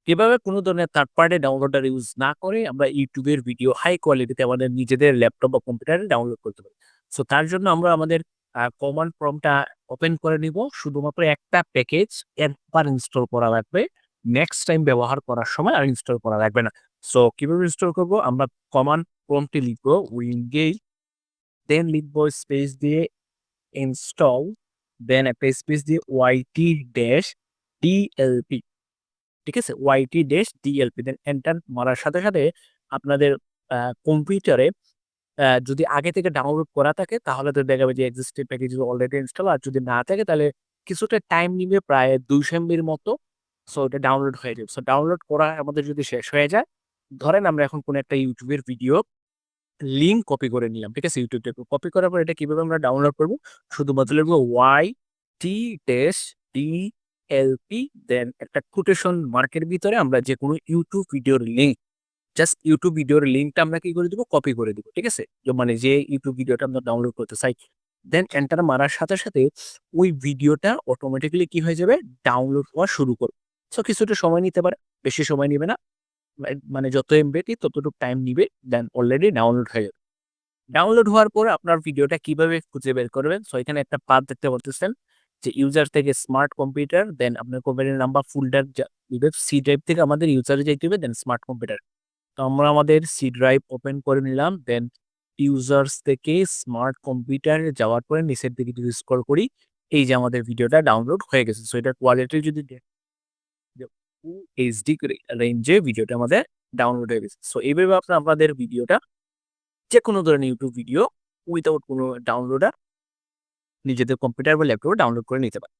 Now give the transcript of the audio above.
এভাবে কোনো ধরনের থার্ড পার্টি ডাউনলোডার ইউজ না করে আমরা ইউটিউবের ভিডিও হাই কোয়ালিটিতে আমাদের নিজেদের ল্যাপটপ বা কম্পিউটারে ডাউনলোড করতে পারি। সো তার জন্য আমরা আমাদের কমান্ড প্রম্পটটা ওপেন করে নিব। শুধুমাত্র একটা প্যাকেজ একবার ইনস্টল করা লাগবে। নেক্সট টাইম ব্যবহার করার সময় আর ইনস্টল করা লাগবে না। সো কিভাবে ইনস্টল করব? আমরা কমান্ড প্রম্পটে লিখব উইঙ্গেজ, দেন লিখব স্পেস দিয়ে ইনস্টল, দেন একটা স্পেস দিয়ে ওয়াইটি ড্যাশ ডিএলপি। ঠিক আছে? ওয়াইটি ড্যাশ ডিএলপি দেন এন্টার মারার সাথে, সাথে আপনাদের কম্পিউটারে যদি আগে থেকে ডাউনলোড করা থাকে তাহলে তো দেখাবে যে existing package is already install. আর যদি না থাকে তাহলে কিছুটা টাইম নিবে প্রায় ২০০ এমবির মতো। সো এটা ডাউনলোড হয়ে যাবে। সো ডাউনলোড করা আমাদের যদি শেষ হয়ে যায়, ধরেন আমরা এখন কোনো একটা YouTube এর ভিডিও লিঙ্ক কপি করে নিলাম। ঠিক আছে? YouTube থেকে কপি করার পর এটা কিভাবে আমরা ডাউনলোড করব? শুধুমাত্র লিখব YT ড্যাশ DLP দেন একটা কোটেশন মার্কের ভিতরে আমরা যেকোনো YouTube ভিডিওর লিঙ্ক, জাস্ট YouTube ভিডিওর লিঙ্কটা আমরা কি করে দিব? কপি করে দিব। ঠিক আছে? মানে যে YouTube ভিডিওটা আমরা ডাউনলোড করতে চাই। দেন এন্টার মারার সাথে, সাথে ওই ভিডিওটা অটোমেটিক্যালি কি হয়ে যাবে? ডাউনলোড হওয়া শুরু করবে। সো কিছুটা সময় নিতে পারে, বেশি সময় নিবে না। মানে যত এমবিটি ততটুকু টাইম নিবে, দেন অলরেডি ডাউনলোড হয়ে যাবে। ডাউনলোড হওয়ার পর আপনার ভিডিওটা কিভাবে খুঁজে বের করবেন? সো এখানে একটা পাথ দেখতে পারতেছেন যে ইউজার থেকে স্মার্ট কম্পিউটার, দেন আপনার কম্পিউটার নাম্বার ফোল্ডার দিবে। সি ড্রাইভ থেকে আমাদের ইউজারে যাইতে হবে, দেন স্মার্ট কম্পিউটার। তো আমরা আমাদের সি ড্রাইভ ওপেন করে নিলাম। দেন ইউজার্স থেকে স্মার্ট কম্পিউটারে যাওয়ার পরে নিচের দিকে যদি স্ক্রল করি, এই যে আমাদের ভিডিওটা ডাউনলোড হয়ে গেছে। সো এটার কোয়ালিটি যদি ফুল এইচডি রেঞ্জে ভিডিওটা আমাদের ডাউনলোড হয়ে গেছে। সো এইভাবে আপনারা আপনাদের ভিডিওটা যেকোনো ধরনের ইউটিউব ভিডিও উইথআউট কোনো ডাউনলোডার নিজেদের কম্পিউটার বা ল্যাপটপে ডাউনলোড করে নিতে পারেন।